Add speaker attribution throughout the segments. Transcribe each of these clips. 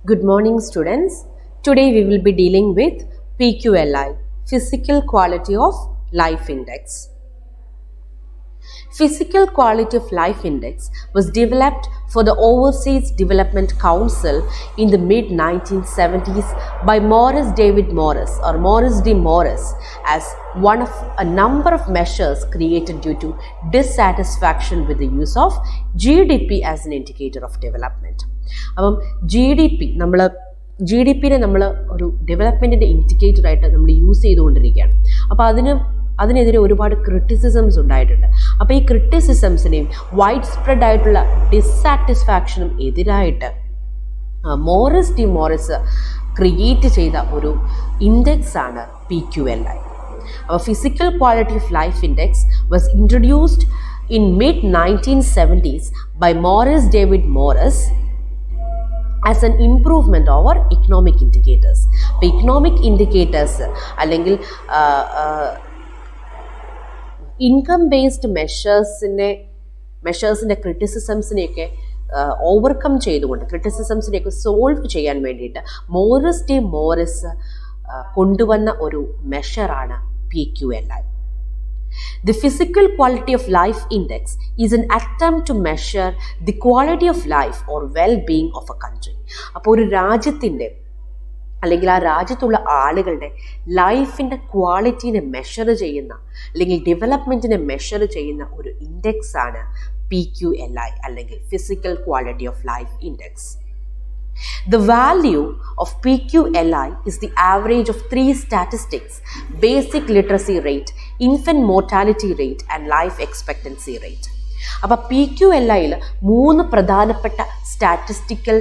Speaker 1: Good morning, students. Today we will be dealing with PQLI, Physical Quality of Life Index. Physical Quality of Life Index was developed for the Overseas Development Council in the mid-1970s by Morris David Morris or Morris D. Morris as one of a number of measures created due to dissatisfaction with the use of GDP as an indicator of development. അപ്പം G D പിനെ നമ്മൾ ഒരു ഡെവലപ്മെൻറ്റിൻ്റെ ഇൻഡിക്കേറ്ററായിട്ട് നമ്മൾ use ചെയ്തുകൊണ്ടിരിക്കുകയാണ്. അപ്പോൾ അതിനെതിരെ ഒരുപാട് criticisms ഉണ്ടായിട്ടുണ്ട്. അപ്പോൾ ഈ ക്രിറ്റിസിസംസിനെയും വൈഡ് സ്പ്രെഡ് ആയിട്ടുള്ള ഡിസ്സാറ്റിസ്ഫാക്ഷനും എതിരായിട്ട് മോറിസ് ടി മോറിസ് ക്രിയേറ്റ് ചെയ്ത ഒരു ഇൻഡെക്സ് ആണ് PQLI. അപ്പോൾ physical quality of life index was introduced in mid-1970s by Morris David Morris as an improvement over economic indicators. അപ്പോൾ economic indicators അല്ലെങ്കിൽ ഇൻകം ബേസ്ഡ് മെഷേഴ്സിൻ്റെ ക്രിറ്റിസിസംസിനെയൊക്കെ ഓവർകം ചെയ്തുകൊണ്ട് ക്രിറ്റിസിസംസിനെയൊക്കെ solve ചെയ്യാൻ വേണ്ടിയിട്ട് Morris T Morris കൊണ്ടുവന്ന ഒരു മെഷറാണ് PQLI. The Physical Quality of Life Index is an attempt to measure the quality of life or well-being of a country. അപ്പോൾ ഒരു രാജ്യത്തിൻ്റെ അല്ലെങ്കിൽ ആ രാജ്യത്തുള്ള ആളുകളുടെ ലൈഫിൻ്റെ ക്വാളിറ്റീനെ മെഷർ ചെയ്യുന്ന അല്ലെങ്കിൽ ഡെവലപ്മെൻറ്റിനെ മെഷർ ചെയ്യുന്ന ഒരു ഇൻഡെക്സ് ആണ് PQLI അല്ലെങ്കിൽ Physical Quality of Life Index. The value of PQLI is the average of three statistics: basic literacy rate, infant mortality rate and life expectancy rate. അപ്പോൾ PQLIയിൽ 3 പ്രധാനപ്പെട്ട സ്റ്റാറ്റിസ്റ്റിക്കൽ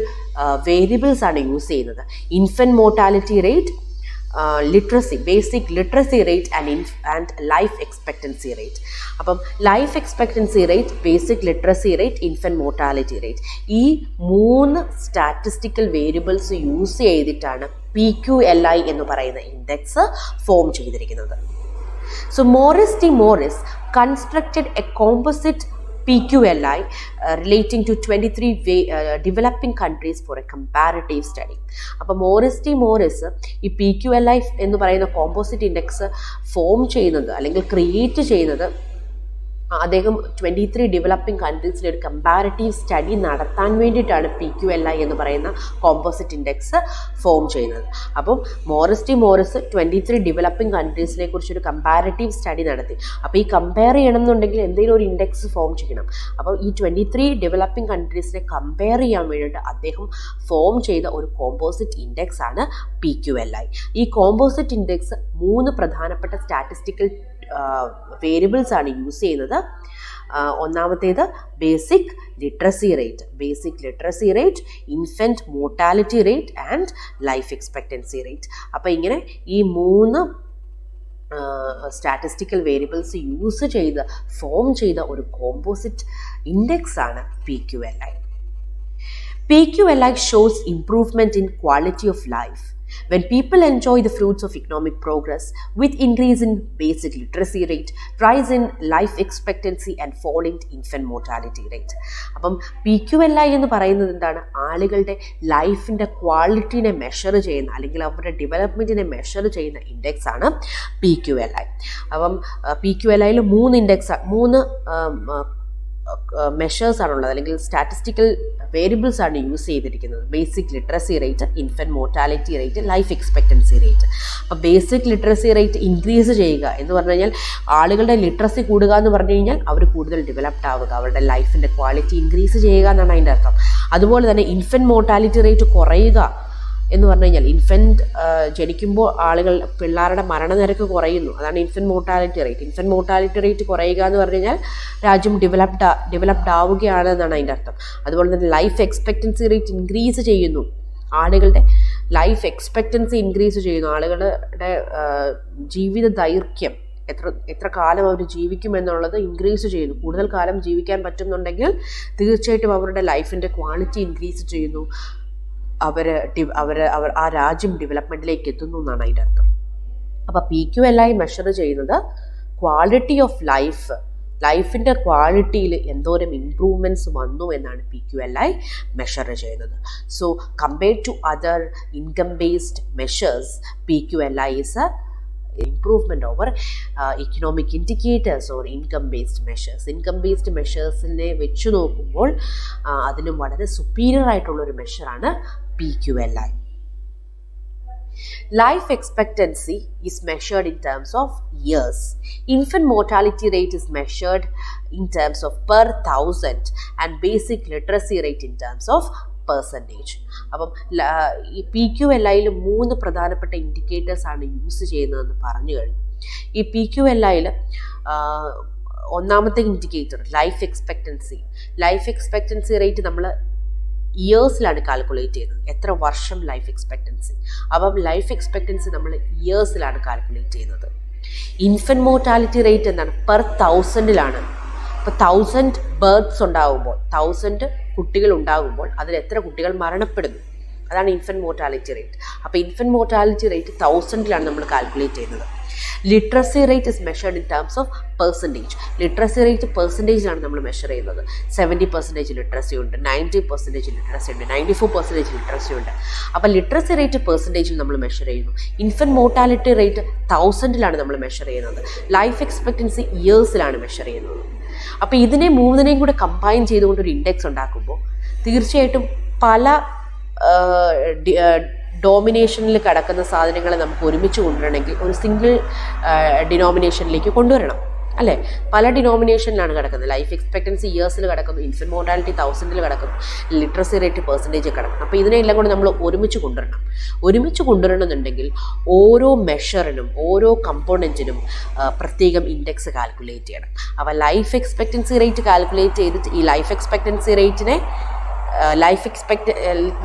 Speaker 1: വേരിയബിൾസ് ആണ് യൂസ് ചെയ്യുന്നത്. Infant mortality rate, basic literacy rate and life expectancy rate. അപ്പം life expectancy rate, basic literacy rate, infant mortality rate, ഈ 3 statistical variables use ചെയ്തിട്ടാണ് PQLI എന്ന് പറയുന്ന ഇൻഡെക്സ് ഫോം ചെയ്തിരിക്കുന്നത്. So Morris T. Morris constructed a composite PQLI relating to 23 developing countries for a comparative study. അപ്പോൾ Morris T Morris ഈ PQLI എന്ന് പറയുന്ന composite index form ചെയ്യുന്നത് അല്ലെങ്കിൽ ക്രിയേറ്റ് ചെയ്യുന്നത് അദ്ദേഹം 23 ഡെവലപ്പിംഗ് കൺട്രീസിൽ ഒരു കമ്പാരിറ്റീവ് സ്റ്റഡി നടത്താൻ വേണ്ടിയിട്ടാണ് PQLI എന്ന് പറയുന്ന കോമ്പോസിറ്റ് ഇൻഡെക്സ് ഫോം ചെയ്യുന്നത്. അപ്പം മോറിസ് ടി മോറിസ് 23 ഡെവലപ്പിംഗ് കൺട്രീസിനെ കുറിച്ചൊരു കമ്പാരിറ്റീവ് സ്റ്റഡി നടത്തി. അപ്പോൾ ഈ കമ്പയർ ചെയ്യണം എന്നുണ്ടെങ്കിൽ എന്തെങ്കിലും ഒരു ഇൻഡെക്സ് ഫോം ചെയ്യണം. അപ്പോൾ ഈ 23 ഡെവലപ്പിംഗ് കൺട്രീസിനെ കമ്പയർ ചെയ്യാൻ വേണ്ടിയിട്ട് അദ്ദേഹം ഫോം ചെയ്ത ഒരു കോമ്പോസിറ്റ് ഇൻഡെക്സ് ആണ് PQLI. ഈ കോമ്പോസിറ്റ് ഇൻഡെക്സ് 3 പ്രധാനപ്പെട്ട സ്റ്റാറ്റിസ്റ്റിക്കൽ വേരിയബിൾസ് ആണ് യൂസ് ചെയ്യുന്നത്. ഒന്നാമത്തേത് basic literacy rate, infant mortality rate and life expectancy rate. അപ്പോൾ ഇങ്ങനെ ഈ 3 സ്റ്റാറ്റിസ്റ്റിക്കൽ വേരിയബിൾസ് യൂസ് ചെയ്ത് ഫോം ചെയ്ത ഒരു കോമ്പോസിറ്റ് ഇൻഡെക്സ് ആണ് PQLI. PQLI shows improvement in quality of life when people enjoy the fruits of economic progress with increase in basic literacy rate, rise in life expectancy and falling infant mortality rate. അപ്പം PQLI എന്ന് പറയുന്നത് എന്താണ്? ആളുകളുടെ ലൈഫിൻ്റെ ക്വാളിറ്റീനെ measure ചെയ്യുന്ന അല്ലെങ്കിൽ അവരുടെ ഡെവലപ്മെൻറ്റിനെ measure ചെയ്യുന്ന ഇൻഡെക്സ് ആണ് PQLI. അപ്പം PQLIയിൽ 3 മെഷേഴ്സ് ആണുള്ളത് അല്ലെങ്കിൽ സ്റ്റാറ്റിസ്റ്റിക്കൽ വേരിയബിൾസ് ആണ് യൂസ് ചെയ്തിരിക്കുന്നത്. Basic literacy rate, infant mortality rate, life expectancy rate. അപ്പോൾ ബേസിക് ലിറ്ററസി റേറ്റ് ഇൻക്രീസ് ചെയ്യുക എന്ന് പറഞ്ഞു കഴിഞ്ഞാൽ ആളുകളുടെ ലിറ്ററസി കൂടുക എന്ന് പറഞ്ഞു കഴിഞ്ഞാൽ അവർ കൂടുതൽ ഡെവലപ്ഡ് ആവുക, അവരുടെ ലൈഫിൻ്റെ ക്വാളിറ്റി ഇൻക്രീസ് ചെയ്യുക എന്നാണ് അതിൻ്റെ അർത്ഥം. അതുപോലെ തന്നെ ഇൻഫൻറ്റ് മോർട്ടാലിറ്റി റേറ്റ് കുറയുക എന്ന് പറഞ്ഞു കഴിഞ്ഞാൽ ജനിക്കുമ്പോൾ പിള്ളേരുടെ മരണനിരക്ക് കുറയുന്നു, അതാണ് ഇൻഫൻറ്റ് മോർട്ടാലിറ്റി റേറ്റ് കുറയുക എന്ന് പറഞ്ഞു കഴിഞ്ഞാൽ രാജ്യം ഡെവലപ്ഡ് ആവുകയാണ് എന്നാണ് അതിൻ്റെ അർത്ഥം. അതുപോലെ തന്നെ ലൈഫ് എക്സ്പെക്റ്റൻസി റേറ്റ് ഇൻക്രീസ് ചെയ്യുന്നു, ആളുകളുടെ ലൈഫ് എക്സ്പെക്റ്റൻസി ഇൻക്രീസ് ചെയ്യുന്നു, ആളുകളുടെ ജീവിത ദൈർഘ്യം എത്ര കാലം അവർ ജീവിക്കും എന്നുള്ളത് ഇൻക്രീസ് ചെയ്യുന്നു. കൂടുതൽ കാലം ജീവിക്കാൻ പറ്റുന്നുണ്ടെങ്കിൽ തീർച്ചയായിട്ടും അവരുടെ ലൈഫിൻ്റെ ക്വാളിറ്റി ഇൻക്രീസ് ചെയ്യുന്നു, അവർ ആ രാജ്യം ഡെവലപ്മെൻറ്റിലേക്ക് എത്തുന്നു എന്നാണ് അതിൻ്റെ അർത്ഥം. അപ്പോൾ PQLI മെഷർ ചെയ്യുന്നത് ക്വാളിറ്റി ഓഫ് ലൈഫ് ലൈഫിൻ്റെ ക്വാളിറ്റിയിൽ എന്തോരം ഇംപ്രൂവ്മെൻറ്റ്സ് വന്നു എന്നാണ് PQLI മെഷർ ചെയ്യുന്നത്. So compared to other income based measures, PQLI is a improvement over economic indicators or income based measures. Income based മെഷേഴ്സിനെ വെച്ച് നോക്കുമ്പോൾ അതിനും വളരെ സുപ്പീരിയർ ആയിട്ടുള്ളൊരു മെഷറാണ് PQLI. Life expectancy is measured in terms of years. Infant mortality rate is measured in terms of per thousand and basic literacy rate in terms of percentage. അപ്പം ഈ PQLIയിൽ 3 പ്രധാനപ്പെട്ട ഇൻഡിക്കേറ്റേഴ്സാണ് use ചെയ്യുന്നതെന്ന് പറഞ്ഞു കഴിഞ്ഞു. ഈ PQLIയിൽ ഒന്നാമത്തെ ഇൻഡിക്കേറ്റർ ലൈഫ് എക്സ്പെക്റ്റൻസി റേറ്റ് നമ്മൾ ഇയേഴ്സിലാണ് calculate ചെയ്യുന്നത്. എത്ര വർഷം ലൈഫ് എക്സ്പെക്റ്റൻസി. അപ്പം ലൈഫ് എക്സ്പെക്റ്റൻസി നമ്മൾ ഇയേഴ്സിലാണ് കാൽക്കുലേറ്റ് ചെയ്യുന്നത്. ഇൻഫൻറ്റ് മോർട്ടാലിറ്റി റേറ്റ് എന്താണ്? പെർ 1000-ലാണ്. അപ്പോൾ 1000 ബേർത്ത്സ് ഉണ്ടാകുമ്പോൾ, 1000 കുട്ടികൾ ഉണ്ടാകുമ്പോൾ അതിൽ എത്ര കുട്ടികൾ മരണപ്പെടുന്നു, അതാണ് ഇൻഫൻറ്റ് മോർട്ടാലിറ്റി റേറ്റ്. അപ്പോൾ ഇൻഫൻറ്റ് മോർട്ടാലിറ്റി റേറ്റ് 1000-ലാണ് നമ്മൾ കാൽക്കുലേറ്റ് ചെയ്യുന്നത്. Literacy rate is measured in terms of percentage. Literacy rate പെർസെൻറ്റേജിലാണ് നമ്മൾ മെഷർ ചെയ്യുന്നത്. 70% ലിറ്ററസി ഉണ്ട്, 90% ലിറ്ററസി ഉണ്ട്, 94% ലിറ്ററസി ഉണ്ട്. അപ്പോൾ ലിറ്ററസി റേറ്റ് പെർസെൻറ്റേജിൽ നമ്മൾ മെഷർ ചെയ്യുന്നു. ഇൻഫൻറ്റ് മോർട്ടാലിറ്റി റേറ്റ് 1000-ലാണ് നമ്മൾ മെഷർ ചെയ്യുന്നത്. ലൈഫ് എക്സ്പെക്റ്റൻസി ഇയേഴ്സിലാണ് മെഷർ ചെയ്യുന്നത്. അപ്പോൾ ഇതിനെ മൂന്നിനെയും കൂടെ കമ്പൈൻ ചെയ്തുകൊണ്ട് ഒരു ഇൻഡെക്സ് ഉണ്ടാക്കുമ്പോൾ തീർച്ചയായിട്ടും പല ഡോമിനേഷനിൽ കിടക്കുന്ന സാധനങ്ങളെ നമുക്ക് ഒരുമിച്ച് കൊണ്ടുവരണമെങ്കിൽ ഒരു സിംഗിൾ ഡിനോമിനേഷനിലേക്ക് കൊണ്ടുവരണം, അല്ലേ? പല ഡിനോമിനേഷനിലാണ് കിടക്കുന്നത്. ലൈഫ് എക്സ്പെക്റ്റൻസി ഇയേഴ്സിൽ കിടക്കുന്നു, ഇൻഫൻറ്റ് മോർട്ടാലിറ്റി 1000-ൽ കിടക്കുന്നു, ലിറ്ററസി റേറ്റ് പെർസെൻറ്റേജ് കിടക്കുന്നു. അപ്പോൾ ഇതിനെല്ലാം കൂടെ നമ്മൾ ഒരുമിച്ച് കൊണ്ടുവരണമെന്നുണ്ടെങ്കിൽ ഓരോ മെഷറിനും ഓരോ കമ്പോണൻറ്റിനും പ്രത്യേകം ഇൻഡെക്സ് കാൽക്കുലേറ്റ് ചെയ്യണം. അപ്പോൾ ലൈഫ് എക്സ്പെക്റ്റൻസി റേറ്റ് കാൽക്കുലേറ്റ് ചെയ്തിട്ട് ഈ ലൈഫ് എക്സ്പെക്റ്റൻസി റേറ്റിനെ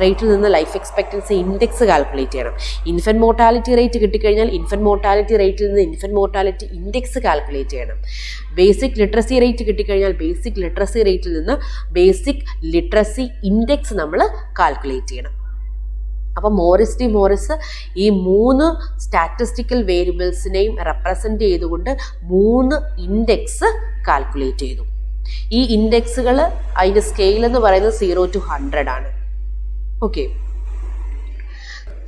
Speaker 1: റേറ്റിൽ നിന്ന് ലൈഫ് എക്സ്പെക്റ്റൻസി ഇൻഡെക്സ് കാൽക്കുലേറ്റ് ചെയ്യണം. ഇൻഫൻറ്റ് മോർട്ടാലിറ്റി റേറ്റ് കിട്ടിക്കഴിഞ്ഞാൽ ഇൻഫൻറ്റ് മോർട്ടാലിറ്റി റേറ്റിൽ നിന്ന് ഇൻഫൻറ്റ് മോർട്ടാലിറ്റി ഇൻഡെക്സ് കാൽക്കുലേറ്റ് ചെയ്യണം. ബേസിക് ലിറ്ററസി റേറ്റ് കിട്ടിക്കഴിഞ്ഞാൽ ബേസിക് ലിറ്ററസി റേറ്റിൽ നിന്ന് ബേസിക് ലിറ്ററസി ഇൻഡെക്സ് നമ്മൾ കാൽക്കുലേറ്റ് ചെയ്യണം. അപ്പം മോറിസ് ഈ 3 സ്റ്റാറ്റിസ്റ്റിക്കൽ വേരിയബിൾസിനെയും റെപ്രസെൻ്റ് ചെയ്തുകൊണ്ട് 3 ഇൻഡെക്സ് കാൽക്കുലേറ്റ് ചെയ്തു. ഈ ഇൻഡെക്സുകൾ അതിൻ്റെ സ്കെയിൽ എന്ന് പറയുന്നത് 0 to 100 ആണ്. ഓക്കെ,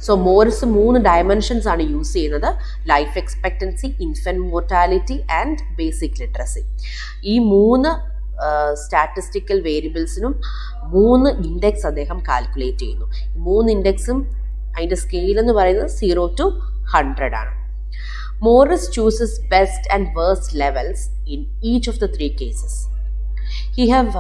Speaker 1: സോ മോറിസ് 3 ഡയമെൻഷൻസ് ആണ് യൂസ് ചെയ്യുന്നത്: life expectancy, infant mortality and basic literacy. ഈ 3 സ്റ്റാറ്റിസ്റ്റിക്കൽ വേരിയബിൾസിനും 3 ഇൻഡെക്സ് അദ്ദേഹം കാൽക്കുലേറ്റ് ചെയ്യുന്നു. 3 ഇൻഡെക്സും അതിൻ്റെ സ്കെയിൽ എന്ന് പറയുന്നത് 0 to 100 ആണ്. Morris chooses best and worst levels in each of the 3 cases. He have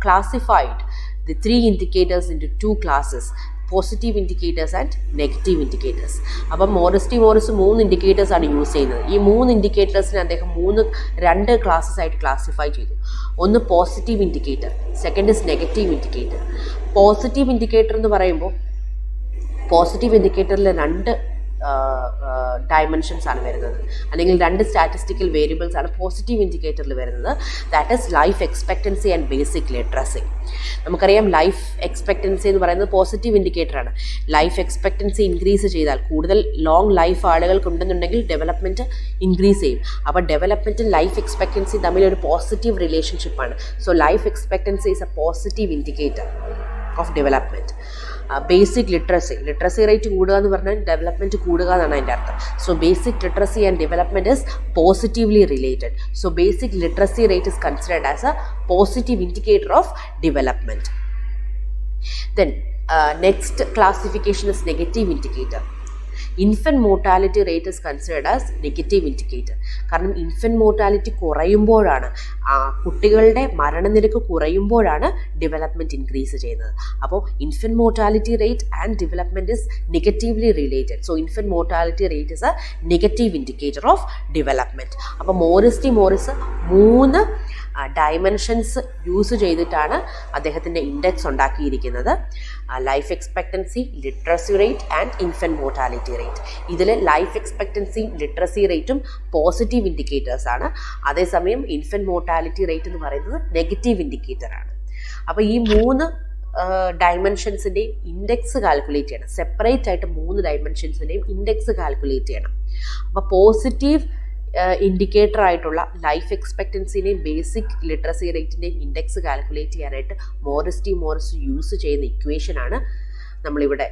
Speaker 1: classified the 3 indicators into 2 classes: positive indicators and negative indicators. അപ്പം Morris 3 indicators ആണ് use ചെയ്യുന്നത്. ഈ 3 ഇൻഡിക്കേറ്റേഴ്സിനെ അദ്ദേഹം 2 ക്ലാസ്സസ് ആയിട്ട് ക്ലാസിഫൈ ചെയ്തു. ഒന്ന് positive indicator, second is negative indicator. Positive indicator എന്ന് പറയുമ്പോൾ പോസിറ്റീവ് ഇൻഡിക്കേറ്ററിൽ 2 ഡയമെൻഷൻസ് ആണ് വരുന്നത്, അല്ലെങ്കിൽ 2 സ്റ്റാറ്റിസ്റ്റിക്കൽ വേരിയബിൾസ് ആണ് പോസിറ്റീവ് ഇൻഡിക്കേറ്ററിൽ വരുന്നത്. That is life expectancy and basic literacy. നമുക്കറിയാം ലൈഫ് എക്സ്പെക്റ്റൻസി എന്ന് പറയുന്നത് പോസിറ്റീവ് ഇൻഡിക്കേറ്ററാണ്. ലൈഫ് എക്സ്പെക്റ്റൻസി ഇൻക്രീസ് ചെയ്താൽ, കൂടുതൽ ലോങ് ലൈഫ് ആളുകൾക്കുണ്ടെന്നുണ്ടെങ്കിൽ ഡെവലപ്മെൻറ്റ് ഇൻക്രീസ് ചെയ്യും. അപ്പോൾ ഡെവലപ്മെൻറ്റും ലൈഫ് എക്സ്പെക്റ്റൻസി തമ്മിലൊരു പോസിറ്റീവ് റിലേഷൻഷിപ്പാണ്. So life expectancy is a positive indicator of development. Basic literacy rate കൂടുക എന്ന് പറഞ്ഞാൽ ഡെവലപ്മെൻറ്റ് കൂടുക എന്നാണ് അതിൻ്റെ അർത്ഥം. So basic literacy and development is positively related. So basic literacy rate is considered as A positive indicator of development. Then next classification is negative indicator. Infant mortality rate is considered as negative indicator. കാരണം infant mortality കുറയുമ്പോഴാണ്, കുട്ടികളുടെ മരണനിരക്ക് കുറയുമ്പോഴാണ് development increase ചെയ്യുന്നത്. അപ്പോൾ infant mortality rate and development is negatively related. So infant mortality rate is A negative indicator of development. അപ്പോൾ Morris 3 dimensions use ചെയ്തിട്ടാണ് അദ്ദേഹത്തിൻ്റെ index ഉണ്ടാക്കിയിരിക്കുന്നത്: life expectancy, literacy rate and infant mortality rate. ഇതിൽ life expectancy, literacy റേറ്റും positive ഇൻഡിക്കേറ്റേഴ്സാണ്. അതേസമയം infant mortality rate എന്ന് പറയുന്നത് negative ഇൻഡിക്കേറ്ററാണ്. അപ്പോൾ ഈ 3 ഡയമെൻഷൻസിൻ്റെയും ഇൻഡെക്സ് കാൽക്കുലേറ്റ് ചെയ്യണം. സെപ്പറേറ്റ് ആയിട്ട് 3 ഡയമെൻഷൻസിൻ്റെയും ഇൻഡെക്സ് കാൽക്കുലേറ്റ് ചെയ്യണം. അപ്പോൾ പോസിറ്റീവ് ഇൻഡിക്കേറ്റർ ആയിട്ടുള്ള ലൈഫ് എക്സ്പെക്റ്റൻസിൻ്റെയും ബേസിക് ലിറ്ററസി റേറ്റിൻ്റെയും ഇൻഡെക്സ് കാൽക്കുലേറ്റ് ചെയ്യാനായിട്ട് മോറിസ് യൂസ് ചെയ്യുന്ന ഇക്വേഷനാണ് നമ്മളിവിടെ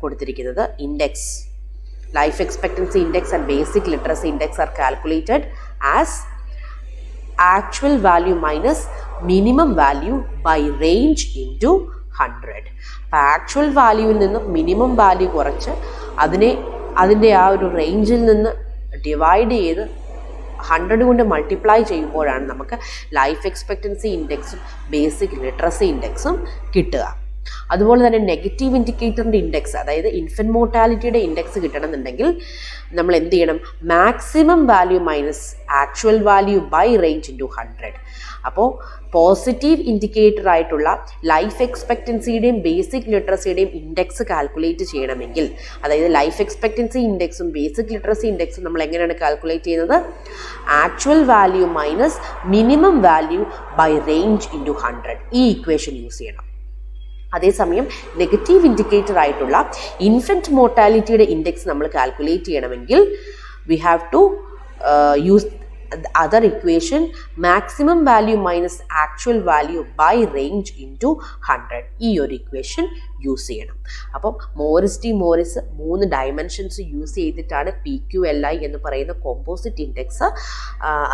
Speaker 1: കൊടുത്തിരിക്കുന്നത്. Index life expectancy index and basic literacy index are calculated as actual value minus minimum value by range into 100. അപ്പോൾ ആക്ച്വൽ വാല്യൂവിൽ നിന്ന് മിനിമം വാല്യൂ കുറച്ച് അതിൻ്റെ ആ ഒരു റേഞ്ചിൽ നിന്ന് ഡിവൈഡ് ചെയ്ത് 100 കൊണ്ട് മൾട്ടിപ്ലൈ ചെയ്യുമ്പോഴാണ് നമുക്ക് ലൈഫ് എക്സ്പെക്റ്റൻസി ഇൻഡെക്സും ബേസിക് ലിറ്ററസി ഇൻഡെക്സും കിട്ടുക. അതുപോലെ തന്നെ നെഗറ്റീവ് ഇൻഡിക്കേറ്ററിൻ്റെ ഇൻഡെക്സ്, അതായത് ഇൻഫൻറ്റ് മോർട്ടാലിറ്റിയുടെ ഇൻഡെക്സ് കിട്ടണമെന്നുണ്ടെങ്കിൽ നമ്മൾ എന്ത് ചെയ്യണം? Maximum value minus actual value by range into 100. അപ്പോൾ പോസിറ്റീവ് ഇൻഡിക്കേറ്റർ ആയിട്ടുള്ള ലൈഫ് എക്സ്പെക്റ്റൻസിയുടെയും ബേസിക് ലിറ്ററസിയുടെയും ഇൻഡെക്സ് കാൽക്കുലേറ്റ് ചെയ്യണമെങ്കിൽ, അതായത് ലൈഫ് എക്സ്പെക്റ്റൻസി ഇൻഡെക്സും ബേസിക് ലിറ്ററസി ഇൻഡെക്സും നമ്മൾ എങ്ങനെയാണ് കാൽക്കുലേറ്റ് ചെയ്യുന്നത്? Actual value minus minimum value by range into 100. ഈ ഇക്വേഷൻ യൂസ് ചെയ്യണം. അതേസമയം നെഗറ്റീവ് ഇൻഡിക്കേറ്റർ ആയിട്ടുള്ള ഇൻഫൻറ്റ് മോർട്ടാലിറ്റിയുടെ ഇൻഡെക്സ് നമ്മൾ കാൽക്കുലേറ്റ് ചെയ്യണമെങ്കിൽ we have to use other equation, maximum value minus actual value by range into 100. ഈ ഒരു ഇക്വേഷൻ യൂസ് ചെയ്യണം. അപ്പം മോറിസ് 3 ഡയമെൻഷൻസ് യൂസ് ചെയ്തിട്ടാണ് PQLI എന്ന് പറയുന്ന കോമ്പോസിറ്റ് ഇൻഡെക്സ്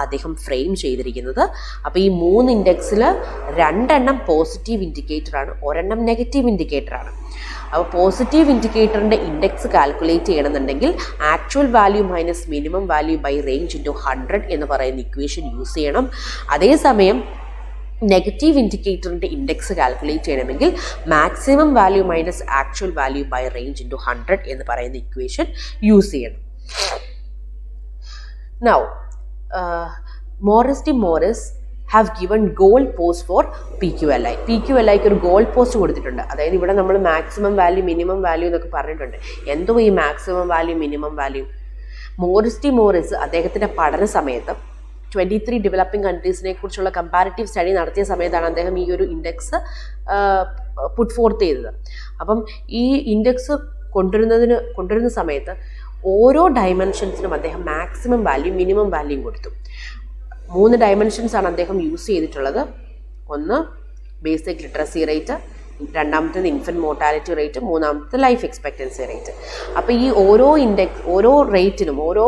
Speaker 1: അദ്ദേഹം ഫ്രെയിം ചെയ്തിരിക്കുന്നത്. അപ്പോൾ ഈ 3 ഇൻഡെക്സിൽ 2 പോസിറ്റീവ് ഇൻഡിക്കേറ്ററാണ്, 1 നെഗറ്റീവ് ഇൻഡിക്കേറ്ററാണ്. അപ്പോൾ പോസിറ്റീവ് ഇൻഡിക്കേറ്ററിൻ്റെ ഇൻഡെക്സ് കാൽക്കുലേറ്റ് ചെയ്യണമെന്നുണ്ടെങ്കിൽ actual value minus minimum value by range into 100 എന്ന് പറയുന്ന ഇക്വേഷൻ യൂസ് ചെയ്യണം. അതേസമയം നെഗറ്റീവ് ഇൻഡിക്കേറ്ററിൻ്റെ ഇൻഡെക്സ് കാൽക്കുലേറ്റ് ചെയ്യണമെങ്കിൽ maximum value minus actual value by range into 100 എന്ന് പറയുന്ന ഇക്വേഷൻ യൂസ് ചെയ്യണം. Now Morris have given goal post for PQLI. PQLIക്ക് ഒരു ഗോൾ പോസ്റ്റ് കൊടുത്തിട്ടുണ്ട്. അതായത് ഇവിടെ നമ്മൾ മാക്സിമം വാല്യൂ മിനിമം വാല്യൂ എന്നൊക്കെ പറഞ്ഞിട്ടുണ്ട്. എന്തോ ഈ maximum value minimum value? Morris അദ്ദേഹത്തിൻ്റെ പഠന സമയത്ത് 23 ഡെവലപ്പിംഗ് കൺട്രീസിനെ കുറിച്ചുള്ള കമ്പാരിറ്റീവ് സ്റ്റഡി നടത്തിയ സമയത്താണ് അദ്ദേഹം ഈ ഒരു ഇൻഡെക്സ് പുട്ട് ഫോർത്ത് ചെയ്തത്. അപ്പം ഈ ഇൻഡെക്സ് കൊണ്ടുവരുന്ന സമയത്ത് ഓരോ ഡയമെൻഷൻസിനും അദ്ദേഹം മാക്സിമം വാല്യൂ മിനിമം വാല്യൂ കൊടുത്തു. 3 ഡയമെൻഷൻസ് ആണ് അദ്ദേഹം യൂസ് ചെയ്തിട്ടുള്ളത്. ഒന്ന് ബേസിക് ലിറ്ററസി റേറ്റ്, രണ്ടാമത്തേത് ഇൻഫൻറ്റ് മോർട്ടാലിറ്റി റേറ്റ്, മൂന്നാമത്തെ ലൈഫ് എക്സ്പെക്റ്റൻസി റേറ്റ്. അപ്പോൾ ഈ ഓരോ റേറ്റിനും ഓരോ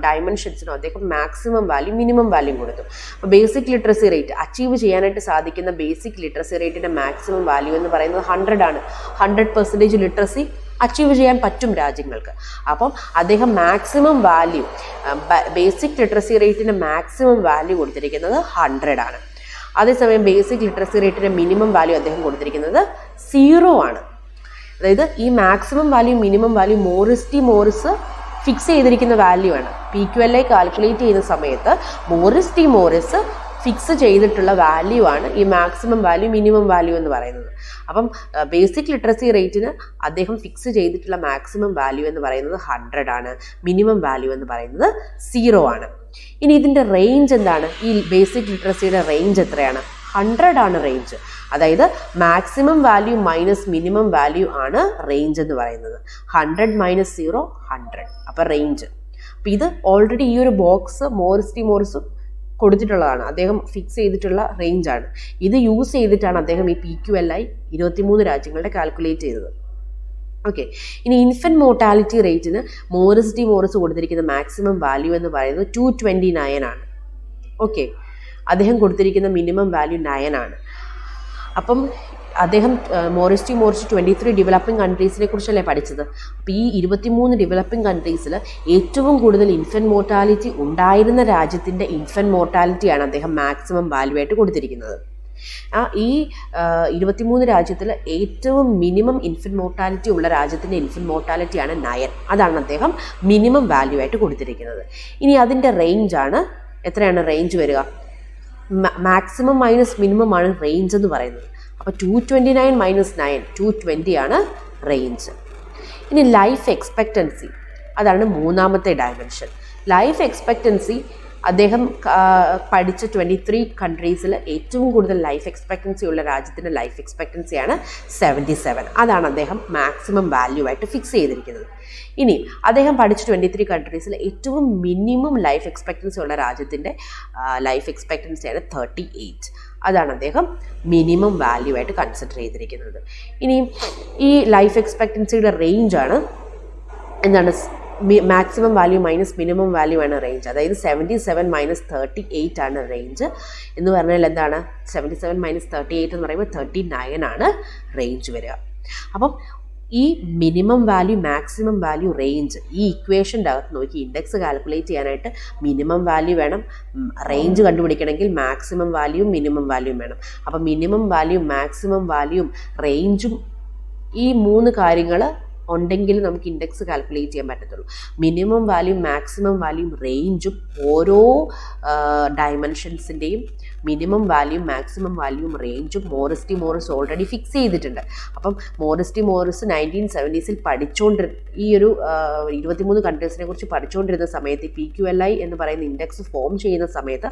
Speaker 1: ഡയമെൻഷൻസിനും അദ്ദേഹം മാക്സിമം വാല്യൂ മിനിമം വാല്യൂ കൊടുത്തു. അപ്പോൾ ബേസിക് ലിറ്ററസി റേറ്റ് അച്ചീവ് ചെയ്യാനായിട്ട് സാധിക്കുന്ന ബേസിക് ലിറ്ററസി റേറ്റിൻ്റെ മാക്സിമം വാല്യൂ എന്ന് പറയുന്നത് 100 ആണ്. 100% ലിറ്ററസി അച്ചീവ് ചെയ്യാൻ പറ്റും രാജ്യങ്ങൾക്ക്. അപ്പം അദ്ദേഹം മാക്സിമം വാല്യൂ ബേസിക് ലിറ്ററസി റേറ്റിൻ്റെ മാക്സിമം വാല്യൂ കൊടുത്തിരിക്കുന്നത് 100 ആണ്. അതേസമയം ബേസിക് ലിറ്ററസി റേറ്റിൻ്റെ മിനിമം വാല്യൂ അദ്ദേഹം കൊടുത്തിരിക്കുന്നത് 0 ആണ്. അതായത് ഈ maximum value minimum value Morris fix ചെയ്തിരിക്കുന്ന വാല്യൂ ആണ്. PQLI കാൽക്കുലേറ്റ് ചെയ്യുന്ന സമയത്ത് മോറിസ് ഫിക്സ് ചെയ്തിട്ടുള്ള വാല്യൂ ആണ് ഈ മാക്സിമം വാല്യൂ മിനിമം വാല്യൂ എന്ന് പറയുന്നത്. അപ്പം ബേസിക് ലിറ്ററസി റേറ്റിന് അദ്ദേഹം ഫിക്സ് ചെയ്തിട്ടുള്ള മാക്സിമം വാല്യൂ എന്ന് പറയുന്നത് 100 ആണ്, മിനിമം വാല്യൂ എന്ന് പറയുന്നത് 0 ആണ്. ഇനി ഇതിൻ്റെ റേഞ്ച് എന്താണ്? ഈ ബേസിക് ലിറ്ററസിയുടെ റേഞ്ച് എത്രയാണ്? 100 ആണ് റേഞ്ച്. അതായത് maximum value minus minimum value ആണ് റേഞ്ച് എന്ന് പറയുന്നത്. 100 മൈനസ് 0 100. അപ്പോൾ റേഞ്ച്. അപ്പോൾ ഇത് ഓൾറെഡി ഈ ഒരു ബോക്സ് മോറിസ് കൊടുത്തിട്ടുള്ളതാണ്, അദ്ദേഹം ഫിക്സ് ചെയ്തിട്ടുള്ള റേഞ്ചാണ്. ഇത് യൂസ് ചെയ്തിട്ടാണ് അദ്ദേഹം ഈ PQLI 23 രാജ്യങ്ങളുടെ കാൽക്കുലേറ്റ് ചെയ്തത്. ഓക്കെ. ഇനി ഇൻഫൻറ്റ് മോർട്ടാലിറ്റി റേറ്റിന് മോറിസ് കൊടുത്തിരിക്കുന്ന മാക്സിമം വാല്യൂ എന്ന് പറയുന്നത് 229 ആണ്. ഓക്കെ. അദ്ദേഹം കൊടുത്തിരിക്കുന്ന മിനിമം വാല്യൂ 9 ആണ്. അപ്പം അദ്ദേഹം മോറിസ് 23 ഡെവലപ്പിംഗ് കൺട്രീസിനെ കുറിച്ചല്ലേ പഠിച്ചത്. അപ്പോൾ ഈ 23 ഡെവലപ്പിംഗ് കൺട്രീസിൽ ഏറ്റവും കൂടുതൽ ഇൻഫൻറ്റ് മോർട്ടാലിറ്റി ഉണ്ടായിരുന്ന രാജ്യത്തിൻ്റെ ഇൻഫൻറ്റ് മോർട്ടാലിറ്റിയാണ് അദ്ദേഹം മാക്സിമം വാല്യൂ ആയിട്ട് കൊടുത്തിരിക്കുന്നത്. ഈ 23 രാജ്യത്തിൽ ഏറ്റവും മിനിമം ഇൻഫൻറ്റ് മോർട്ടാലിറ്റി ഉള്ള രാജ്യത്തിൻ്റെ ഇൻഫൻറ്റ് മോർട്ടാലിറ്റിയാണ് 9. അതാണ് അദ്ദേഹം മിനിമം വാല്യൂ ആയിട്ട് കൊടുത്തിരിക്കുന്നത്. ഇനി അതിൻ്റെ റേഞ്ചാണ്, എത്രയാണ് റേഞ്ച് വരിക? മാക്സിമം മൈനസ് മിനിമം ആണ് റേഞ്ച് എന്ന് പറയുന്നത്. അപ്പോൾ 229 മൈനസ് 9 220 ആണ് റേഞ്ച്. ഇനി ലൈഫ് എക്സ്പെക്റ്റൻസി, അതാണ് മൂന്നാമത്തെ ഡയമെൻഷൻ. ലൈഫ് എക്സ്പെക്റ്റൻസി അദ്ദേഹം പഠിച്ച 23 കൺട്രീസിൽ ഏറ്റവും കൂടുതൽ ലൈഫ് എക്സ്പെക്റ്റൻസി ഉള്ള രാജ്യത്തിൻ്റെ ലൈഫ് എക്സ്പെക്റ്റൻസിയാണ് 77. അതാണ് അദ്ദേഹം മാക്സിമം വാല്യൂ ആയിട്ട് ഫിക്സ് ചെയ്തിരിക്കുന്നത്. ഇനി അദ്ദേഹം പഠിച്ച 23 കൺട്രീസിൽ ഏറ്റവും മിനിമം ലൈഫ് എക്സ്പെക്റ്റൻസി ഉള്ള രാജ്യത്തിൻ്റെ ലൈഫ് എക്സ്പെക്റ്റൻസിയാണ് 38. അതാണ് അദ്ദേഹം മിനിമം വാല്യൂ ആയിട്ട് കൺസിഡർ ചെയ്തിരിക്കുന്നത്. ഇനി ഈ ലൈഫ് എക്സ്പെക്റ്റൻസിയുടെ റേഞ്ചാണ് എന്താണ്, maximum value minus minimum value ആണ് റേഞ്ച്. അതായത് 77 മൈനസ് 38 ആണ് റേഞ്ച് എന്ന് പറഞ്ഞാൽ എന്താണ്, 77 മൈനസ് 38 എന്ന് പറയുമ്പോൾ 39 ആണ് റേഞ്ച് വരിക. അപ്പം ഈ minimum value maximum value range ഈ ഇക്വേഷൻ്റെ അകത്ത് നോക്കി ഇൻഡെക്സ് കാൽക്കുലേറ്റ് ചെയ്യാനായിട്ട് മിനിമം വാല്യൂ വേണം, റേഞ്ച് കണ്ടുപിടിക്കണമെങ്കിൽ മാക്സിമം വാല്യൂയും മിനിമം വാല്യൂയും വേണം. അപ്പം മിനിമം വാല്യൂ മാക്സിമം വാല്യൂയും റേഞ്ചും ഈ 3 കാര്യങ്ങൾ ഉണ്ടെങ്കിൽ നമുക്ക് ഇൻഡെക്സ് കാൽക്കുലേറ്റ് ചെയ്യാൻ പറ്റത്തുള്ളൂ. മിനിമം വാല്യൂ മാക്സിമം വാല്യൂം റേഞ്ചും ഓരോ ഡയമെൻഷൻസിൻ്റെയും മിനിമം വാല്യൂ മാക്സിമം വാല്യൂം റേഞ്ചും മോറിസ് ഓൾറെഡി ഫിക്സ് ചെയ്തിട്ടുണ്ട്. അപ്പം മോറിസ് 1970s ഈ ഒരു 23 കൺട്രീസിനെ കുറിച്ച് പഠിച്ചുകൊണ്ടിരുന്ന സമയത്ത് PQLI എന്ന് പറയുന്ന ഇൻഡെക്സ് ഫോം ചെയ്യുന്ന സമയത്ത്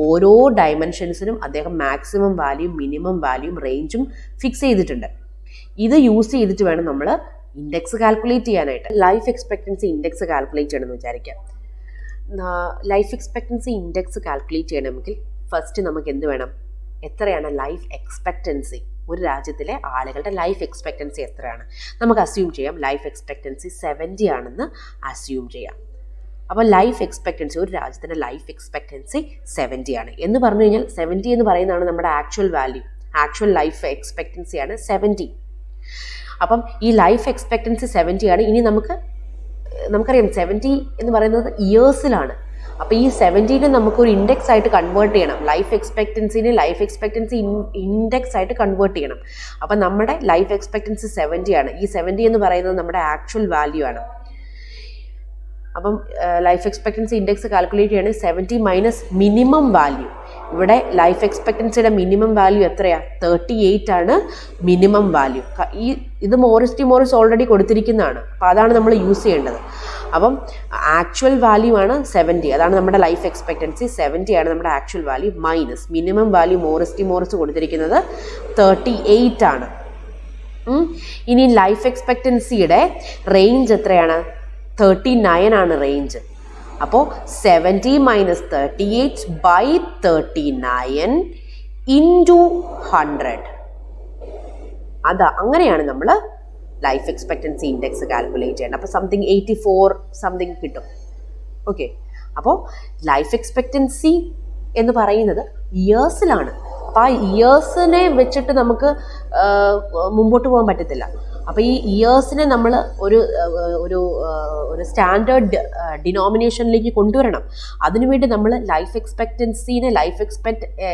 Speaker 1: ഓരോ ഡയമെൻഷൻസിനും അദ്ദേഹം മാക്സിമം വാല്യൂം മിനിമം വാല്യൂം റേഞ്ചും ഫിക്സ് ചെയ്തിട്ടുണ്ട്. ഇത് യൂസ് ചെയ്തിട്ട് വേണം നമ്മൾ ഇൻഡെക്സ് കാൽക്കുലേറ്റ് ചെയ്യാനായിട്ട്. ലൈഫ് എക്സ്പെക്റ്റൻസി ഇൻഡെക്സ് കാൽക്കുലേറ്റ് ചെയ്യണമെന്ന് വിചാരിക്കാം. ലൈഫ് എക്സ്പെക്റ്റൻസി ഇൻഡെക്സ് കാൽക്കുലേറ്റ് ചെയ്യണമെങ്കിൽ ഫസ്റ്റ് നമുക്ക് എന്ത് വേണം, എത്രയാണ് ലൈഫ് എക്സ്പെക്റ്റൻസി, ഒരു രാജ്യത്തിലെ ആളുകളുടെ ലൈഫ് എക്സ്പെക്റ്റൻസി എത്രയാണ്. നമുക്ക് അസ്യൂം ചെയ്യാം ലൈഫ് എക്സ്പെക്റ്റൻസി 70 ആണെന്ന് അസ്യൂം ചെയ്യാം. അപ്പോൾ ലൈഫ് എക്സ്പെക്റ്റൻസി, ഒരു രാജ്യത്തിൻ്റെ ലൈഫ് എക്സ്പെക്റ്റൻസി 70 ആണ് എന്ന് പറഞ്ഞു കഴിഞ്ഞാൽ 70 എന്ന് പറയുന്നതാണ് നമ്മുടെ ആക്ച്വൽ വാല്യൂ. ആക്ച്വൽ ലൈഫ് എക്സ്പെക്റ്റൻസിയാണ് 70. അപ്പം ഈ ലൈഫ് എക്സ്പെക്റ്റൻസി 70 ആണ്. ഇനി നമുക്കറിയാം 70 എന്ന് പറയുന്നത് ഇയേഴ്സിലാണ്. അപ്പോൾ ഈ 70നെ നമുക്കൊരു ഇൻഡെക്സ് ആയിട്ട് കൺവേർട്ട് ചെയ്യണം. ലൈഫ് എക്സ്പെക്റ്റൻസി ഇൻഡെക്സ് ആയിട്ട് കൺവേർട്ട് ചെയ്യണം. അപ്പം നമ്മുടെ ലൈഫ് എക്സ്പെക്റ്റൻസി 70 ആണ്. ഈ 70 എന്ന് പറയുന്നത് നമ്മുടെ ആക്ച്വൽ വാല്യൂ ആണ്. അപ്പം ലൈഫ് എക്സ്പെക്റ്റൻസി ഇൻഡെക്സ് കാൽക്കുലേറ്റ് ചെയ്യണമെങ്കിൽ 70 മൈനസ് മിനിമം വാല്യൂ. ഇവിടെ ലൈഫ് എക്സ്പെക്റ്റൻസിയുടെ മിനിമം വാല്യൂ എത്രയാണ്, 38 ആണ് മിനിമം വാല്യൂ. ഇത് മോറിസ് ഓൾറെഡി കൊടുത്തിരിക്കുന്നതാണ്. അപ്പോൾ അതാണ് നമ്മൾ യൂസ് ചെയ്യേണ്ടത്. അപ്പം ആക്ച്വൽ വാല്യൂ ആണ് 70, അതാണ് നമ്മുടെ ലൈഫ് എക്സ്പെക്റ്റൻസി. 70 ആണ് നമ്മുടെ actual value minus minimum value Morris കൊടുത്തിരിക്കുന്നത് 38 ആണ്. ഇനി ലൈഫ് എക്സ്പെക്റ്റൻസിയുടെ റേഞ്ച് എത്രയാണ്, 39 ആണ് റേഞ്ച്. അപ്പോൾ 70 മൈനസ് 38 ബൈ 39 ഇൻറ്റു 100. അങ്ങനെയാണ് നമ്മൾ ലൈഫ് എക്സ്പെക്റ്റൻസി ഇൻഡെക്സ് കാൽക്കുലേറ്റ് ചെയ്യേണ്ടത്. അപ്പോൾ 84 കിട്ടും. ഓക്കെ, അപ്പോൾ ലൈഫ് എക്സ്പെക്റ്റൻസി എന്ന് പറയുന്നത് ഇയേഴ്സിലാണ്. അപ്പോൾ ആ ഇയേഴ്സിനെ വെച്ചിട്ട് നമുക്ക് മുമ്പോട്ട് പോകാൻ പറ്റത്തില്ല. അപ്പോൾ ഈ ഇയേഴ്സിനെ നമ്മൾ ഒരു സ്റ്റാൻഡേർഡ് ഡിനോമിനേഷനിലേക്ക് കൊണ്ടുവരണം. അതിനുവേണ്ടി നമ്മൾ ലൈഫ് എക്സ്പെക്റ്റൻസിനെ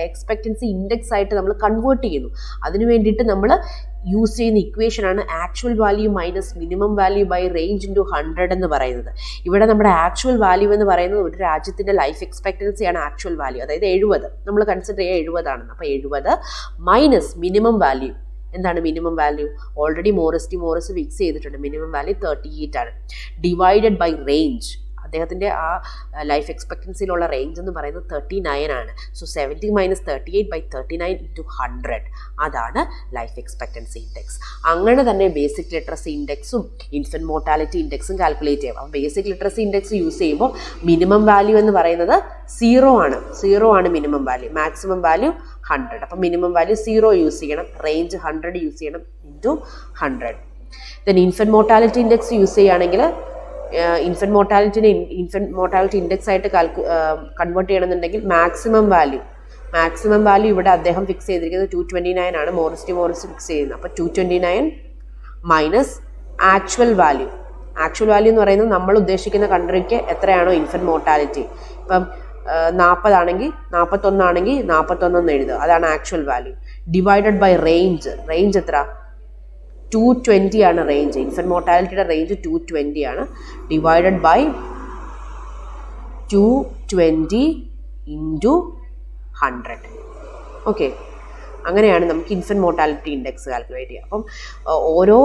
Speaker 1: എക്സ്പെക്റ്റൻസി ഇൻഡെക്സ് ആയിട്ട് നമ്മൾ കൺവേർട്ട് ചെയ്യുന്നു. അതിനു വേണ്ടിയിട്ട് നമ്മൾ യൂസ് ചെയ്യുന്ന ഇക്വേഷനാണ് actual value minus minimum value by range into 100 എന്ന് പറയുന്നത്. ഇവിടെ നമ്മുടെ ആക്ച്വൽ വാല്യൂ എന്ന് പറയുന്നത് ഒരു രാജ്യത്തിൻ്റെ ലൈഫ് എക്സ്പെക്റ്റൻസിയാണ് ആക്ച്വൽ വാല്യൂ. അതായത് 70 നമ്മൾ കൺസിഡർ ചെയ്യുക 70 ആണെന്ന്. അപ്പോൾ 70 മൈനസ് മിനിമം വാല്യൂ. എന്താണ് minimum value? Already Morris fix ചെയ്തിട്ടുണ്ട്. മിനിമം വാല്യൂ 38 ആണ്. ഡിവൈഡഡ് ബൈ റേഞ്ച്, അദ്ദേഹത്തിൻ്റെ ആ ലൈഫ് എക്സ്പെക്റ്റൻസിയിലുള്ള റേഞ്ച് എന്ന് പറയുന്നത് 39 ആണ്. സോ 70 മൈനസ് 38 ബൈ 39 ഇൻറ്റു 100, അതാണ് ലൈഫ് എക്സ്പെക്റ്റൻസി ഇൻഡെക്സ്. അങ്ങനെ തന്നെ ബേസിക് ലിറ്ററസി ഇൻഡെക്സും ഇൻഫൻറ്റ് മോർട്ടാലിറ്റി ഇൻഡെക്സും കാൽക്കുലേറ്റ് ചെയ്യാം. അപ്പോൾ ബേസിക് ലിറ്ററസി ഇൻഡെക്സ് യൂസ് ചെയ്യുമ്പോൾ മിനിമം വാല്യൂ എന്ന് പറയുന്നത് 0 ആണ് മിനിമം വാല്യൂ. Maximum value 100. അപ്പം മിനിമം വാല്യൂ 0 യൂസ് ചെയ്യണം, റേഞ്ച് 100 യൂസ് ചെയ്യണം into 100. Then infant mortality index use ചെയ്യുകയാണെങ്കിൽ ഇൻഫൻറ്റ് മോർട്ടാലിറ്റി ഇൻഡെക്സ് ആയിട്ട് കൺവേർട്ട് ചെയ്യണമെന്നുണ്ടെങ്കിൽ മാക്സിമം വാല്യൂ ഇവിടെ അദ്ദേഹം ഫിക്സ് ചെയ്തിരിക്കുന്നത് 229 ആണ്. മോറിസ് ഫിക്സ് ചെയ്യുന്നത്. അപ്പോൾ 229 മൈനസ് ആക്ച്വൽ വാല്യൂ എന്ന് പറയുന്നത് നമ്മൾ ഉദ്ദേശിക്കുന്ന കൺട്രിക്ക് എത്രയാണോ ഇൻഫൻറ്റ് മോർട്ടാലിറ്റി. ഇപ്പം 40 ആണെങ്കിൽ 41 ആണെങ്കിൽ 41 എന്ന് എഴുതുക, അതാണ് actual value. Divided by range എത്ര, 220 ആണ് റേഞ്ച്. ഇൻഫൻറ്റ് മോർട്ടാലിറ്റിയുടെ റേഞ്ച് 220 ആണ്. Divided by 220 into 100. ഓക്കെ, അങ്ങനെയാണ് നമുക്ക് ഇൻഫൻറ്റ് മോർട്ടാലിറ്റി ഇൻഡെക്സ് കാൽക്കുലേറ്റ് ചെയ്യുക. അപ്പം ഓരോ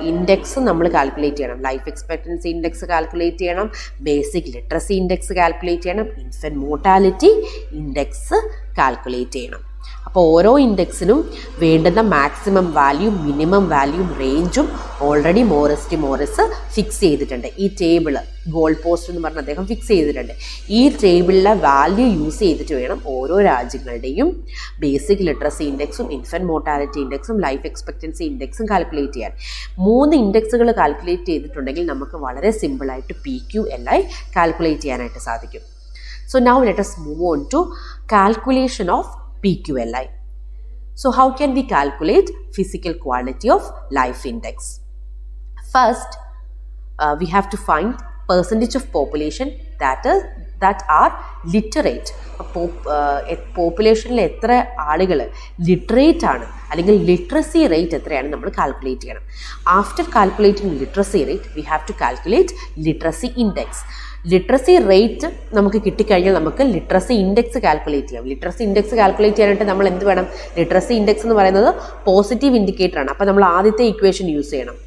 Speaker 1: ഇൻഡെക്സ് നമ്മൾ കാൽക്കുലേറ്റ് ചെയ്യണം. ലൈഫ് എക്സ്പെക്റ്റൻസി ഇൻഡെക്സ് കാൽക്കുലേറ്റ് ചെയ്യണം, ബേസിക് ലിറ്ററസി ഇൻഡെക്സ് കാൽക്കുലേറ്റ് ചെയ്യണം, ഇൻഫൻറ്റ് മോർട്ടാലിറ്റി ഇൻഡെക്സ് കാൽക്കുലേറ്റ് ചെയ്യണം. അപ്പോൾ ഓരോ ഇൻഡെക്സിനും വേണ്ടുന്ന മാക്സിമം വാല്യൂ, മിനിമം വാല്യൂ, റേഞ്ചും ഓൾറെഡി മോറിസ് ഫിക്സ് ചെയ്തിട്ടുണ്ട്. ഈ ടേബിള് ഗോൾ പോസ്റ്റ് എന്ന് പറഞ്ഞ് അദ്ദേഹം ഫിക്സ് ചെയ്തിട്ടുണ്ട്. ഈ ടേബിളിലെ വാല്യൂ യൂസ് ചെയ്തിട്ട് വേണം ഓരോ രാജ്യങ്ങളുടെയും ബേസിക് ലിറ്ററസി ഇൻഡെക്സും ഇൻഫൻറ്റ് മോർട്ടാലിറ്റി ഇൻഡെക്സും ലൈഫ് എക്സ്പെക്റ്റൻസി ഇൻഡെക്സും കാൽക്കുലേറ്റ് ചെയ്യാൻ. 3 ഇൻഡെക്സുകൾ കാൽക്കുലേറ്റ് ചെയ്തിട്ടുണ്ടെങ്കിൽ നമുക്ക് വളരെ സിമ്പിളായിട്ട് PQLI കാൽക്കുലേറ്റ് ചെയ്യാനായിട്ട് സാധിക്കും. So now let us move on to calculation of PQLI. So how can we calculate physical quality of life index? First, we have to find percentage of population that are literate. പോപ്പുലേഷനിൽ എത്ര ആളുകൾ literate ആണ് അല്ലെങ്കിൽ literacy rate എത്രയാണ് നമ്മൾ calculate ചെയ്യണം. After calculating literacy rate we have to calculate literacy index. Literacy rate നമുക്ക് കിട്ടിക്കഴിഞ്ഞാൽ നമുക്ക് ലിറ്ററസി ഇൻഡെക്സ് കാൽക്കുലേറ്റ് ചെയ്യാം. ലിറ്ററസി ഇൻഡെക്സ് കാൽക്കുലേറ്റ് ചെയ്യാനായിട്ട് നമ്മൾ എന്ത് വേണം? ലിറ്ററസി ഇൻഡെക്സ് എന്ന് പറയുന്നത് പോസിറ്റീവ് ഇൻഡിക്കേറ്ററാണ്. അപ്പോൾ നമ്മൾ ആദ്യത്തെ ഇക്വേഷൻ യൂസ് ചെയ്യണം.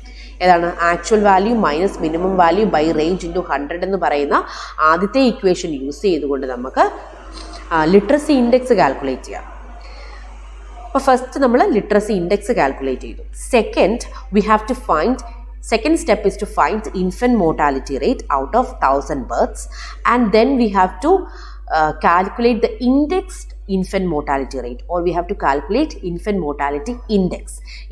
Speaker 1: ഏതാണ്? Actual value minus minimum value by range into 100 എന്ന് പറയുന്ന ആദ്യത്തെ ഇക്വേഷൻ യൂസ് ചെയ്തുകൊണ്ട് നമുക്ക് ലിറ്ററസി ഇൻഡെക്സ് കാൽക്കുലേറ്റ് ചെയ്യാം. അപ്പോൾ ഫസ്റ്റ് നമ്മൾ ലിറ്ററസി ഇൻഡെക്സ് കാൽക്കുലേറ്റ് ചെയ്തു. Second step is to find infant mortality rate out of 1000 births, and then we have to calculate the indexed infant mortality rate, or we have to calculate infant mortality index.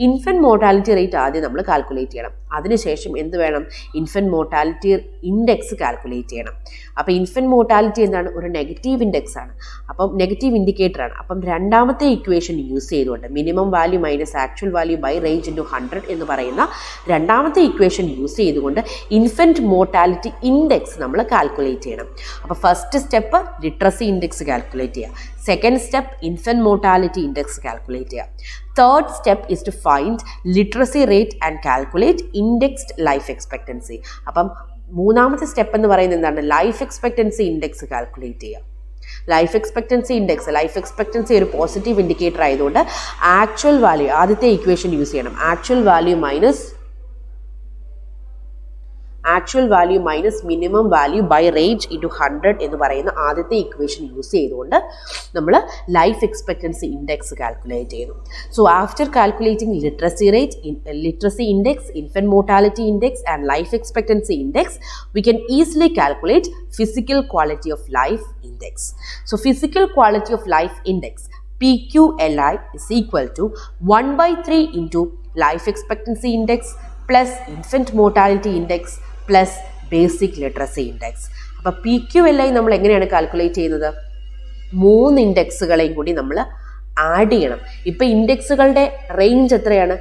Speaker 1: Infant mortality rate ആദ്യം നമ്മൾ calculate ചെയ്യണം. അതിനുശേഷം എന്ത് വേണം? Infant mortality index calculate ചെയ്യണം. അപ്പോൾ infant mortality എന്താണ്? ഒരു നെഗറ്റീവ് ഇൻഡെക്സ് ആണ്, അപ്പം നെഗറ്റീവ് ഇൻഡിക്കേറ്ററാണ്. അപ്പം രണ്ടാമത്തെ ഇക്വേഷൻ യൂസ് ചെയ്തുകൊണ്ട് minimum value minus actual value by range into 100 എന്ന് പറയുന്ന രണ്ടാമത്തെ ഇക്വേഷൻ യൂസ് ചെയ്തുകൊണ്ട് ഇൻഫൻറ്റ് മോർട്ടാലിറ്റി ഇൻഡെക്സ് നമ്മൾ കാൽക്കുലേറ്റ് ചെയ്യണം. അപ്പോൾ first step literacy index calculate ചെയ്യുക. Second step infant mortality index calculate ചെയ്യുക. Third step is to find literacy rate and calculate indexed life expectancy. അപ്പം മൂന്നാമത്തെ സ്റ്റെപ്പ് എന്ന് പറയുന്നത് എന്താണ്? ലൈഫ് എക്സ്പെക്റ്റൻസി ഇൻഡെക്സ് കാൽക്കുലേറ്റ് ചെയ്യുക. ലൈഫ് എക്സ്പെക്റ്റൻസി ഒരു പോസിറ്റീവ് ഇൻഡിക്കേറ്റർ ആയതുകൊണ്ട് ആക്ച്വൽ വാല്യൂ ആദ്യത്തെ ഇക്വേഷൻ യൂസ് ചെയ്യണം. Actual value minus minimum value by range into 100 എന്ന് പറയുന്ന ആദ്യത്തെ ഇക്വേഷൻ യൂസ് ചെയ്തുകൊണ്ട് നമ്മൾ ലൈഫ് എക്സ്പെക്റ്റൻസി ഇൻഡെക്സ് കാൽക്കുലേറ്റ് ചെയ്യുന്നു. So after calculating literacy rate, literacy index, infant mortality index and life expectancy index, we can easily calculate physical quality of life index. So physical quality of life index PQLI is equal to 1/3 into life expectancy index plus infant mortality index plus basic literacy index. അപ്പോൾ PQLI നമ്മൾ എങ്ങനെയാണ് calculate ചെയ്യുന്നത്? 3 ഇൻഡെക്സുകളെയും കൂടി നമ്മൾ add ചെയ്യണം. ഇപ്പോൾ ഇൻഡെക്സുകളുടെ range എത്രയാണ്?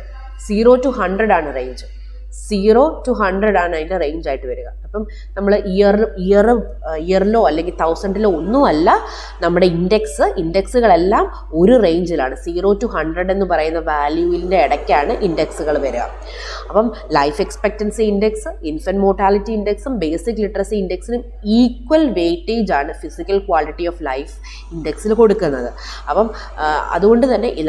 Speaker 1: 0 to 100 ആണ് റേഞ്ച്. 0 to 100 ആണ് അതിൻ്റെ റേഞ്ച് ആയിട്ട് വരിക. അപ്പം നമ്മൾ ഇയറിലോ അല്ലെങ്കിൽ 1000-ലോ ഒന്നുമല്ല നമ്മുടെ ഇൻഡെക്സുകളെല്ലാം ഒരു റേഞ്ചിലാണ്. 0 to 100 എന്ന് പറയുന്ന വാല്യൂവിൻ്റെ ഇടയ്ക്കാണ് ഇൻഡെക്സുകൾ വരിക. അപ്പം life expectancy index, infant mortality ഇൻഡെക്സും ബേസിക് ലിറ്ററസി ഇൻഡെക്സിനും ഈക്വൽ വെയിറ്റേജ് ആണ് ഫിസിക്കൽ ക്വാളിറ്റി ഓഫ് ലൈഫ് ഇൻഡെക്സിൽ കൊടുക്കുന്നത്. അപ്പം അതുകൊണ്ട് തന്നെ ഈ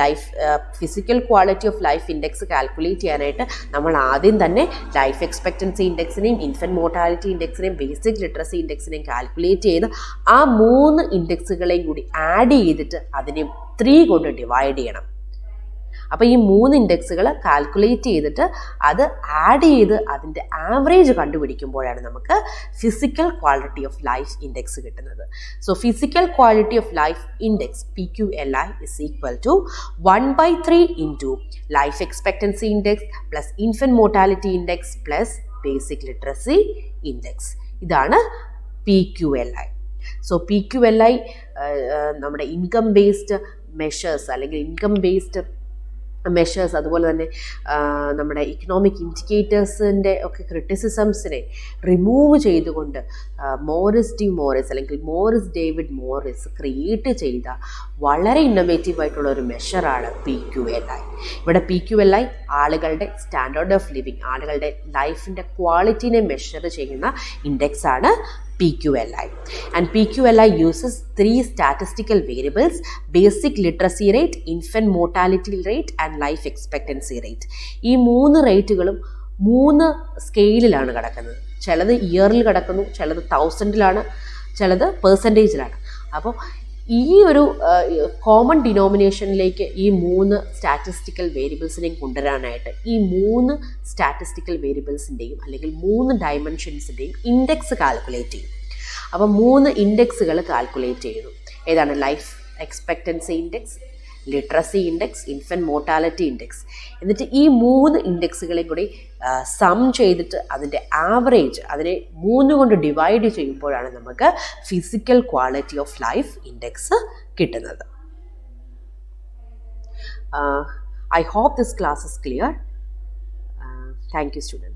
Speaker 1: physical quality of life index calculate ചെയ്യാനായിട്ട് നമ്മൾ ആദ്യം തന്നെ ലൈഫ് എക്സ്പെക്റ്റൻസി ഇൻഡെക്സിനെയും ഇൻഫൻറ്റ് മോർട്ടാലിറ്റി ഇൻഡെക്സിനെയും ബേസിക് ലിറ്ററസി ഇൻഡെക്സിനെയും കാൽക്കുലേറ്റ് ചെയ്ത് ആ 3 ഇൻഡെക്സുകളെയും കൂടി ആഡ് ചെയ്തിട്ട് അതിനെ 3 കൊണ്ട് ഡിവൈഡ് ചെയ്യണം. അപ്പോൾ ഈ 3 ഇൻഡെക്സുകൾ കാൽക്കുലേറ്റ് ചെയ്തിട്ട് അത് ആഡ് ചെയ്ത് അതിൻ്റെ ആവറേജ് കണ്ടുപിടിക്കുമ്പോഴാണ് നമുക്ക് physical quality of life index കിട്ടുന്നത്. So physical quality of life index PQLI is equal to 1/3 into life expectancy index plus infant mortality index plus basic literacy index. ഇതാണ് PQLI. സോ PQLI നമ്മുടെ income based measures അല്ലെങ്കിൽ income based measures, അതുപോലെ തന്നെ നമ്മുടെ economic ഇൻഡിക്കേറ്റേഴ്സിൻ്റെ ഒക്കെ ക്രിറ്റിസിസംസിനെ remove ചെയ്തുകൊണ്ട് Morris David Morris create ചെയ്ത വളരെ ഇന്നോവേറ്റീവ് ഒരു മെഷറാണ് PQLI. ഇവിടെ PQLI ആളുകളുടെ സ്റ്റാൻഡേർഡ് ഓഫ് ലിവിങ്, ആളുകളുടെ ലൈഫിൻ്റെ ക്വാളിറ്റിനെ മെഷർ ചെയ്യുന്ന ഇൻഡെക്സാണ് PQLI. And PQLI uses 3 statistical variables: basic literacy rate, infant mortality rate and life expectancy rate. ഈ 3 റേറ്റുകളും 3 സ്കെയിലിലാണ് കിടക്കുന്നത്. ചിലത് ഇയറിൽ കിടക്കുന്നു, ചിലത് 1000-ലാണ്, ചിലത് പെർസെൻറ്റേജിലാണ്. അപ്പോൾ ഈ ഒരു കോമൺ ഡിനോമിനേഷനിലേക്ക് ഈ 3 സ്റ്റാറ്റിസ്റ്റിക്കൽ വേരിയബിൾസിനെയും കൊണ്ടുവരാനായിട്ട് ഈ 3 സ്റ്റാറ്റിസ്റ്റിക്കൽ വേരിയബിൾസിൻ്റെയും അല്ലെങ്കിൽ 3 ഡയമെൻഷൻസിൻ്റെയും ഇൻഡെക്സ് കാൽക്കുലേറ്റ് ചെയ്യും. അപ്പോൾ 3 ഇൻഡെക്സുകൾ കാൽക്കുലേറ്റ് ചെയ്യുന്നു. ഏതാണ്? Life expectancy index, literacy index, infant mortality index. എന്നിട്ട് ഈ 3 ഇൻഡെക്സുകളെയും കൂടി സം ചെയ്തിട്ട് അതിൻ്റെ ആവറേജ്, അതിനെ 3 കൊണ്ട് ഡിവൈഡ് ചെയ്യുമ്പോഴാണ് നമുക്ക് physical quality of life index കിട്ടുന്നത്. I hope this class is clear. Thank you, students.